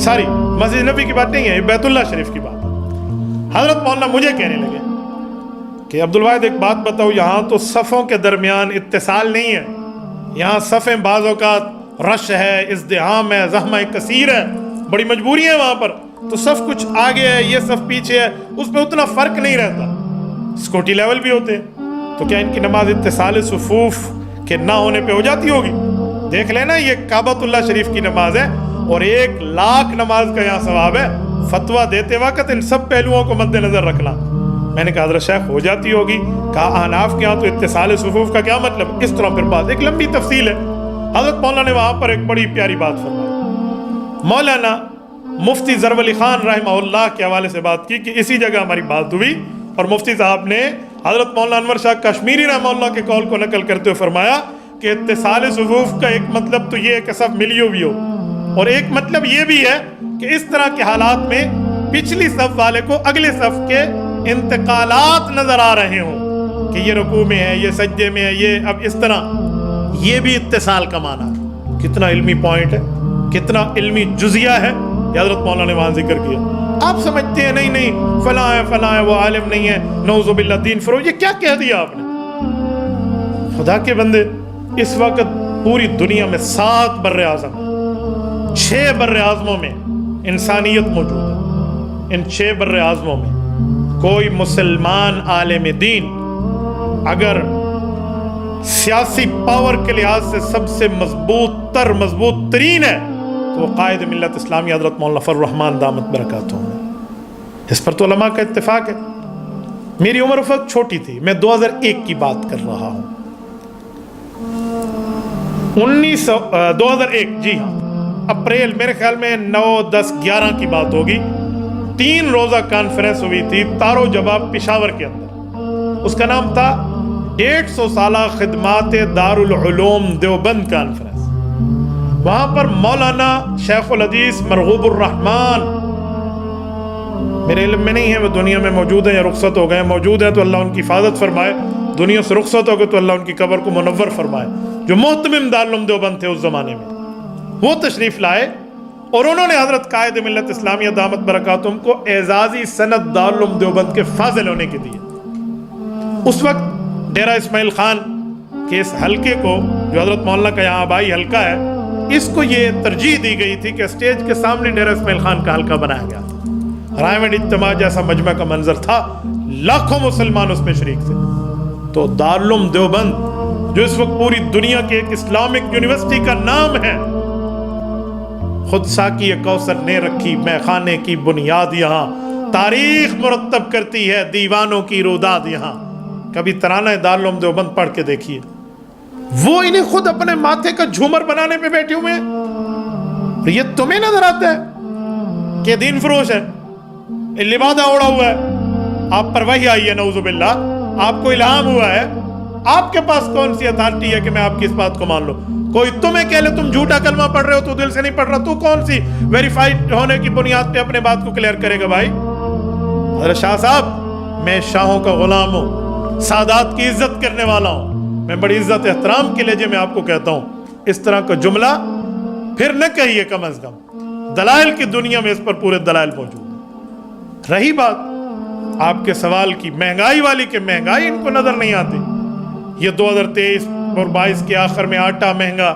ساری مسجد نبوی کی بات نہیں ہے, یہ بیت اللہ شریف کی بات ہے. حضرت مولانا مجھے کہنے لگے کہ عبدالواحد ایک بات بتاؤ, یہاں تو صفوں کے درمیان اتصال نہیں ہے, یہاں صفیں بعض اوقات رش ہے, ازدحام ہے, زحمہ کثیر ہے, بڑی مجبوری ہے وہاں پر, تو صف کچھ آگے ہے, یہ صف پیچھے ہے, اس پہ اتنا فرق نہیں رہتا, سکوٹی لیول بھی ہوتے ہیں. تو کیا ان کی نماز اتصال صفوف کے نہ ہونے پہ ہو جاتی ہوگی؟ دیکھ لینا, یہ کعبۃ اللہ شریف کی نماز ہے اور 1,00,000 نماز کا یہاں ثواب ہے. فتویٰ دیتے وقت ان سب پہلوؤں کو مد نظر رکھنا. میں نے کہا حضرت شیخ ہو جاتی ہوگی. کہا احناف کے یہاں تو اتصال صفوف کا کیا مطلب؟ اس طرح پھر بات ایک لمبی تفصیل ہے. حضرت مولانا نے وہاں پر ایک بڑی پیاری بات فرمائی. مولانا مفتی ظرف علی خان رحمہ اللہ کے حوالے سے بات کی کہ اسی جگہ ہماری بات ہوئی, اور مفتی صاحب نے حضرت مولانا انور شاہ کشمیری رحمہ اللہ کے قول کو نقل کرتے ہوئے فرمایا کہ اتصال صفوف کا ایک مطلب تو یہ ہے کہ صف ملی ہوئی ہو, اور ایک مطلب یہ بھی ہے کہ اس طرح کے حالات میں پچھلی صف والے کو اگلے صف کے انتقالات نظر آ رہے ہوں کہ یہ رکوع میں ہے, یہ سجدے میں ہے, یہ اب اس طرح. یہ بھی اتصال کا معنی ہے. کتنا علمی پوائنٹ ہے, کتنا علمی جزیہ ہے, یہ حضرت مولانا نے وہاں ذکر کیا. آپ سمجھتے ہیں نہیں فلاں ہے فلاں ہے, وہ عالم نہیں ہے, نعوذ باللہ دین فروغ, یہ کیا کہہ دیا آپ نے؟ خدا کے بندے, اس وقت پوری دنیا میں 7 بر اعظم, 6 بر اعظموں میں انسانیت موجود ہے. ان 6 بر اعظموں میں کوئی مسلمان عالم دین اگر سیاسی پاور کے لحاظ سے سب سے مضبوط ترین ہے تو وہ قائد ملت اسلامی حضرت مولانا فضل الرحمان دامت برکاتہم ہے. اس پر تو علماء کا اتفاق ہے. میری عمر اس وقت چھوٹی تھی, میں 2001 کی بات کر رہا ہوں. 2001 جی ہاں, اپریل, میرے خیال میں 9, 10, 11 کی بات ہوگی. 3 روزہ کانفرنس ہوئی تھی تارو جواب پشاور کے اندر. اس کا نام تھا 150 سالہ خدمات دارالعلوم دیوبند کانفرنس. وہاں پر مولانا شیخ الحدیث مرغوب الرحمان, میرے علم میں نہیں ہے وہ دنیا میں موجود ہیں یا رخصت ہو گئے, موجود ہے تو اللہ ان کی حفاظت فرمائے, دنیا سے رخصت ہو گئے تو اللہ ان کی قبر کو منور فرمائے, جو محتمم دارالعلوم دیوبند تھے اس زمانے میں, وہ تشریف لائے اور انہوں نے حضرت قائد ملت اسلامیہ دامت برکاتہم کو اعزازی سند دارالعلوم دیوبند کے فاضل ہونے کے دیے. اس وقت ڈیرہ اسماعیل خان کے اس حلقے کو, جو حضرت مولانا کا یہاں آبائی حلقہ ہے, اس کو یہ ترجیح دی گئی تھی کہ اسٹیج کے سامنے ڈیرہ اسماعیل خان کا حلقہ بنایا گیا تھا. رائے میں اجتماع جیسا مجمع کا منظر تھا, لاکھوں مسلمان اس میں شریک تھے. تو دارالعلوم دیوبند جو اس وقت پوری دنیا کے ایک اسلامک یونیورسٹی کا نام ہے, خود ساقی کوثر نے رکھی میں خانے کی بنیاد یہاں, تاریخ مرتب کرتی ہے دیوانوں کی روداد یہاں. کبھی ترانہ دارالعلوم دیوبند پڑھ کے دیکھیے. وہ انہیں خود اپنے ماتھے کا جھومر بنانے پہ بیٹھے ہوئے ہیں. یہ تمہیں نظر آتا ہے کہ دین فروش ہے, لبادہ اوڑا ہوا ہے, آپ پر وحی آئی ہے نعوذ باللہ, آپ کو الہام ہوا ہے, آپ کے پاس کون سی اتھارٹی ہے کہ میں آپ کی اس بات کو مان لوں؟ کوئی تمہیں کہہ لے تم جھوٹا کلمہ پڑھ رہے ہو, تو دل سے نہیں پڑھ رہا, تو کون سی ویریفائیڈ ہونے کی بنیاد پہ اپنے بات کو کلیئر کرے گا بھائی؟ حضرت شاہ صاحب, میں شاہوں کا غلام ہوں, سادات کی عزت کرنے والا ہوں, میں بڑی عزت احترام کے لہجے میں آپ کو کہتا ہوں, اس طرح کا جملہ پھر نہ کہیے کم از کم. دلائل کی دنیا میں اس پر پورے دلائل موجود ہیں. رہی بات آپ کے سوال کی مہنگائی والی, کہ مہنگائی ان کو نظر نہیں آتی. یہ 2023 اور 22 کے آخر میں آٹا مہنگا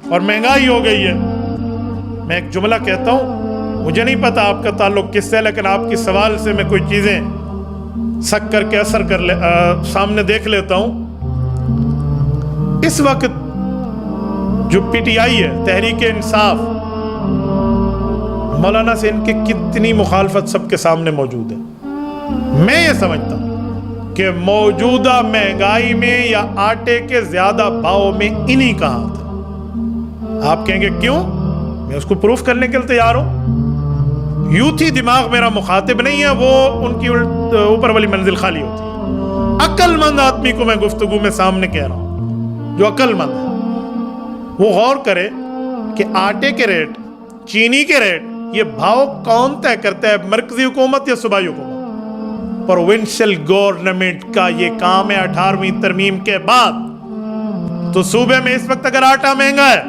اور مہنگائی ہو گئی ہے. میں ایک جملہ کہتا ہوں, مجھے نہیں پتا آپ کا تعلق کس سے, لیکن آپ کی سوال سے میں کوئی چیزیں سک کر کے اثر کر سامنے دیکھ لیتا ہوں. اس وقت جو پی ٹی آئی ہے, تحریک انصاف, مولانا سے ان کی کتنی مخالفت سب کے سامنے موجود ہے. میں یہ سمجھتا ہوں کہ موجودہ مہنگائی میں یا آٹے کے زیادہ بھاؤ میں انہی کا ہاتھ ہے. آپ کہیں گے کیوں؟ میں اس کو پروف کرنے کے لیے تیار ہوں. یوتھی دماغ میرا مخاطب نہیں ہے, وہ ان کی اوپر والی منزل خالی ہوتی ہے. عقل مند آدمی کو میں گفتگو میں سامنے کہہ رہا ہوں, جو عقل مند ہے وہ غور کرے کہ آٹے کے ریٹ, چینی کے ریٹ, یہ بھاؤ کون طے کرتا ہے, مرکزی حکومت یا صوبائی حکومت؟ پروونشل گورنمنٹ کا یہ کام ہے 18ویں ترمیم کے بعد. تو صوبے میں اس وقت اگر آٹا مہنگا ہے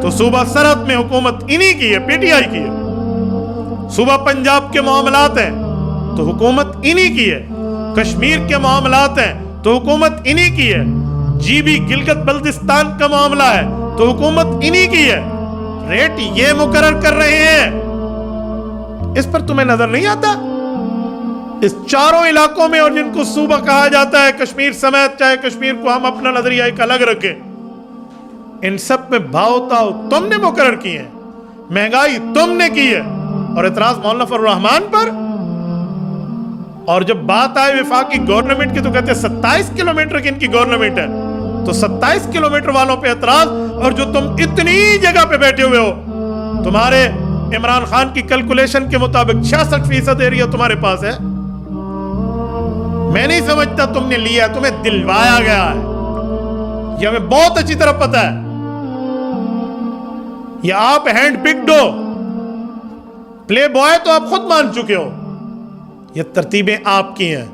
تو صوبہ سرحد میں حکومت انہی کی ہے، پی ٹی آئی کی ہے۔ صوبہ پنجاب کے معاملات ہیں تو حکومت انہی کی ہے۔ کشمیر کے معاملات ہیں تو حکومت انہی کی ہے۔ جی بی گلگت بلتستان کا معاملہ ہے تو حکومت انہی کی ہے۔ ریٹ یہ مقرر کر رہے ہیں، اس پر تمہیں نظر نہیں آتا؟ اس چاروں علاقوں میں، اور جن کو صوبہ کہا جاتا ہے کشمیر سمیت، چاہے کشمیر کو ہم اپنا نظریہ ایک الگ رکھیں، ان سب میں بھاؤ تاؤ تم نے مقرر کیے ہیں، مہنگائی تم نے کی ہے، اور اعتراض مولانا فضل الرحمان پر۔ اور جب بات آئے وفاقی گورنمنٹ کی تو کہتے ہیں 27 کلومیٹر کی ان کی گورنمنٹ ہے، تو 27 کلومیٹر والوں پہ اعتراض، اور جو تم اتنی جگہ پہ بیٹھے ہوئے ہو، تمہارے عمران خان کی کیلکولیشن کے مطابق 66% ایریا تمہارے پاس ہے۔ میں نہیں سمجھتا تم نے لیا، تمہیں دلوایا گیا ہے، یہ ہمیں بہت اچھی طرح پتا ہے۔ یہ آپ ہینڈ پکڈ ہو، پلے بوائے تو آپ خود مان چکے ہو، یہ ترتیبیں آپ کی ہیں،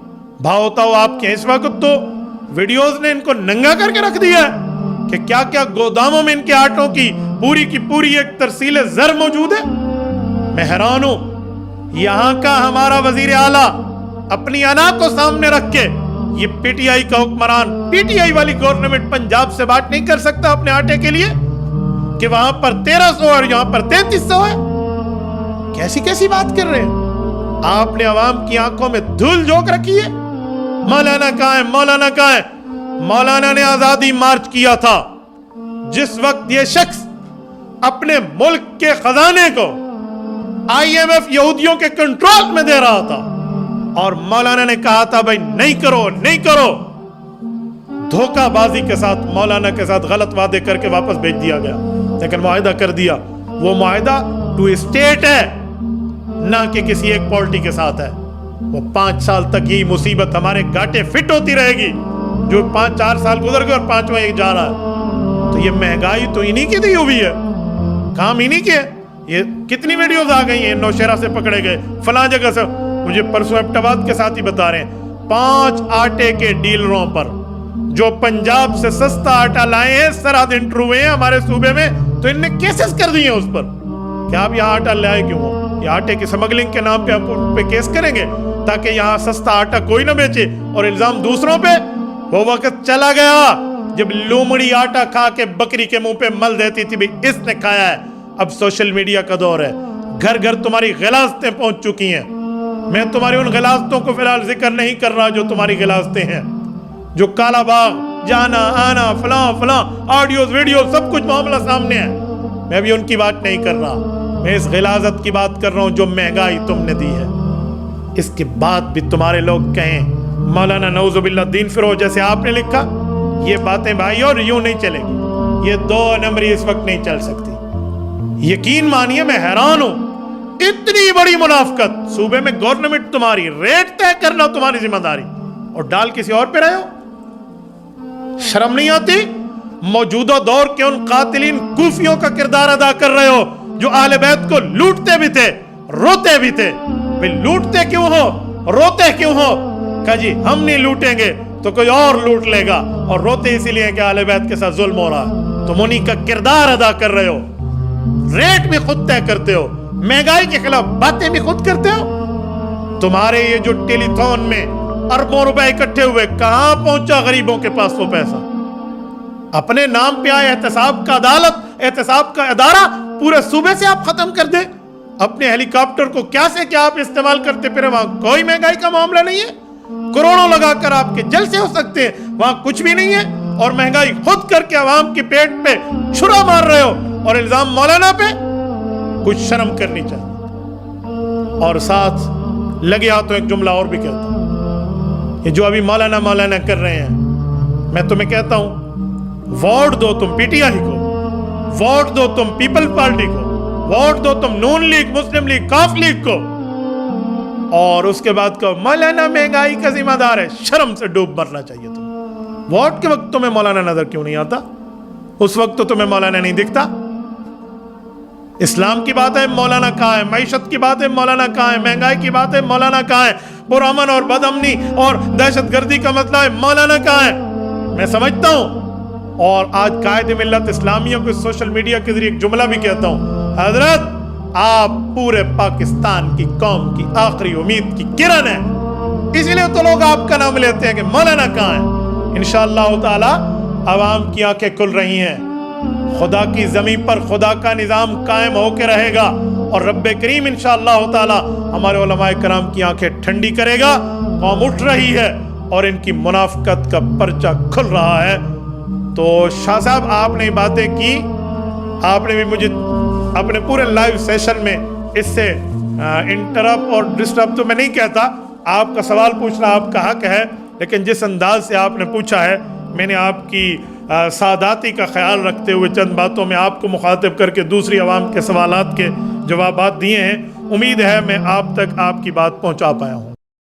بھاؤ تاؤ آپ کے ہیں۔ اس وقت تو ویڈیوز نے ان کو ننگا کر کے رکھ دیا ہے کہ کیا کیا گوداموں میں ان کے آٹوں کی پوری ایک ترسیل زر موجود ہے۔ میں حیران ہوں، یہاں کا ہمارا وزیر اعلیٰ اپنی انا کو سامنے رکھ کے یہ پی ٹی آئی کا حکمران، پی ٹی آئی والی گورنمنٹ پنجاب سے بات نہیں کر سکتا اپنے آٹے کے لیے کہ وہاں پر 1300 اور یہاں پر 3300 ہے۔ کیسی بات کر رہے ہیں آپ؟ نے عوام کی آنکھوں میں دھول جھونک رکھی ہے۔ مولانا کہاں ہے؟ مولانا کہاں ہے؟ مولانا نے آزادی مارچ کیا تھا جس وقت یہ شخص اپنے ملک کے خزانے کو آئی ایم ایف یہودیوں کے کنٹرول میں دے رہا تھا، اور مولانا نے کہا تھا بھائی نہیں کرو۔ دھوکہ بازی کے ساتھ مولانا کے ساتھ غلط وعدے کر کے واپس بھیج دیا گیا، لیکن معاہدہ کر دیا۔ وہ معاہدہ ٹو اسٹیٹ ہے، نہ کہ کسی ایک پارٹی کے ساتھ ہے۔ وہ 5 سال تک یہی مصیبت ہمارے گاٹے فٹ ہوتی رہے گی، جو 4 سال گزر گئے اور 5واں ایک جا رہا ہے۔ تو یہ مہنگائی تو انہی کی دی ہوئی ہے، کام انہی کے۔ یہ کتنی ویڈیوز آ گئی ہیں، نوشہرہ سے پکڑے گئے، فلاں جگہ سے، مجھے پرسوں ایبٹ کے ساتھ ہی بتا رہے ہیں 5 آٹے کے ڈیلروں پر جو پنجاب سے سستا آٹا لائے ہیں، سرحد انٹر ہوئے ہیں ہمارے صوبے میں، تو ان نے کیسز کر دیے ہیں اس پر کہ آپ یہاں آٹا لے آئے کیوں ہو۔ یہ آٹے کی سمگلنگ کے نام پہ ہم ان پہ کیس کریں گے تاکہ یہاں سستا آٹا کوئی نہ بیچے، اور الزام دوسروں پہ۔ وہ وقت چلا گیا جب لومڑی آٹا کھا کے بکری کے منہ پہ مل دیتی تھی بھی اس نے کھایا ہے۔ اب سوشل میڈیا کا دور ہے، گھر گھر تمہاری غلاظتیں پہنچ چکی ہیں۔ میں تمہاری ان غلاظتوں کو فی الحال ذکر نہیں کر رہا جو تمہاری غلاظتیں ہیں، جو کالا باغ، جانا آنا، فلاں آڈیوز ویڈیوز سب کچھ معاملہ سامنے ہے۔ میں بھی ان کی بات نہیں کر رہا، میں اس غلاظت کی بات کر رہا ہوں جو مہنگائی تم نے دی ہے۔ اس کے بعد بھی تمہارے لوگ کہیں مولانا نعوذ باللہ دین فروغ جیسے آپ نے لکھا، یہ باتیں بھائی اور یوں نہیں چلے گی، یہ 2 نمبری اس وقت نہیں چل سکتی۔ یقین مانیے میں حیران ہوں، اتنی بڑی منافقت، صوبے میں گورنمنٹ تمہاری، ریٹ طے کرنا تمہاری ذمہ داری، اور ڈال کسی اور پہ رہے ہو۔ شرم نہیں آتی؟ موجودہ دور کے ان قاتلین کوفیوں کا کردار ادا کر رہے ہو جو اہل بیت کو لوٹتے بھی تھے، روتے بھی تھے۔ لوٹتے کیوں ہو، روتے کیوں ہو؟ کہا جی ہم نہیں لوٹیں گے تو کوئی اور لوٹ لے گا، اور روتے اسی لیے کہ اہل بیت کے ساتھ ظلم ہو رہا۔ تم انہی کا کردار ادا کر رہے ہو، ریٹ بھی خود طے کرتے ہو، مہنگائی کے خلاف باتیں بھی خود کرتے ہو۔ تمہارے یہ جو ٹیلی تھون میں اربوں روپے اکٹھے ہوئے، کہاں پہنچا غریبوں کے پاس وہ پیسہ؟ اپنے نام پہ آئے احتساب کا عدالت، احتساب کا ادارہ پورے صوبے سے آپ ختم کر دیں۔ اپنے ہیلی کاپٹر کو کیا سے کیا آپ استعمال کرتے پھر، وہاں کوئی مہنگائی کا معاملہ نہیں ہے، کروڑوں لگا کر آپ کے جلسے ہو سکتے ہیں، وہاں کچھ بھی نہیں ہے، اور مہنگائی خود کر کے عوام کی پیٹ پہ چھرا مار رہے ہو، اور الزام مولانا پہ۔ کچھ شرم کرنی چاہیے۔ اور ساتھ لگے ہاتھوں ایک جملہ اور بھی کہتا ہوں، یہ جو ابھی مولانا کر رہے ہیں، میں تمہیں کہتا ہوں ووٹ دو تم پی ٹی آئی کو، ووٹ دو تم پیپل پارٹی کو، ووٹ دو تم نون لیگ، مسلم لیگ، کاف لیگ کو، اور اس کے بعد کہو مولانا مہنگائی کا ذمہ دار ہے۔ شرم سے ڈوب مرنا چاہیے تم۔ ووٹ کے وقت تمہیں مولانا نظر کیوں نہیں آتا؟ اس وقت تو تمہیں مولانا نہیں دکھتا۔ اسلام کی بات ہے مولانا کہاں ہے، معیشت کی بات ہے مولانا کہاں ہے، مہنگائی کی بات ہے مولانا کہاں ہے، پرامن اور بدامنی اور دہشت گردی کا مسئلہ ہے مولانا کہاں ہے۔ میں سمجھتا ہوں اور آج قائد ملت اسلامیہ کو سوشل میڈیا کے ذریعے ایک جملہ بھی کہتا ہوں، حضرت آپ پورے پاکستان کی قوم کی آخری امید کی کرن ہے، اسی لیے تو لوگ آپ کا نام لیتے ہیں کہ مولانا کہاں ہے۔ انشاءاللہ تعالی عوام کی آنکھیں کھل رہی ہیں، خدا کی زمین پر خدا کا نظام قائم ہو کے رہے گا، اور رب کریم انشاءاللہ تعالی ہمارے علماء کرام کی آنکھیں ٹھنڈی کرے گا۔ قوم اٹھ رہی ہے اور ان کی منافقت کا پرچہ کھل رہا ہے۔ تو شاہ صاحب آپ نے باتیں کی، آپ نے بھی مجھے اپنے پورے لائیو سیشن میں اس سے انٹرپ اور ڈسٹرب تو میں نہیں کہتا، آپ کا سوال پوچھنا آپ کا حق ہے، لیکن جس انداز سے آپ نے پوچھا ہے میں نے آپ کی سعاداتی کا خیال رکھتے ہوئے چند باتوں میں آپ کو مخاطب کر کے دوسری عوام کے سوالات کے جوابات دیے ہیں۔ امید ہے میں آپ تک آپ کی بات پہنچا پایا ہوں۔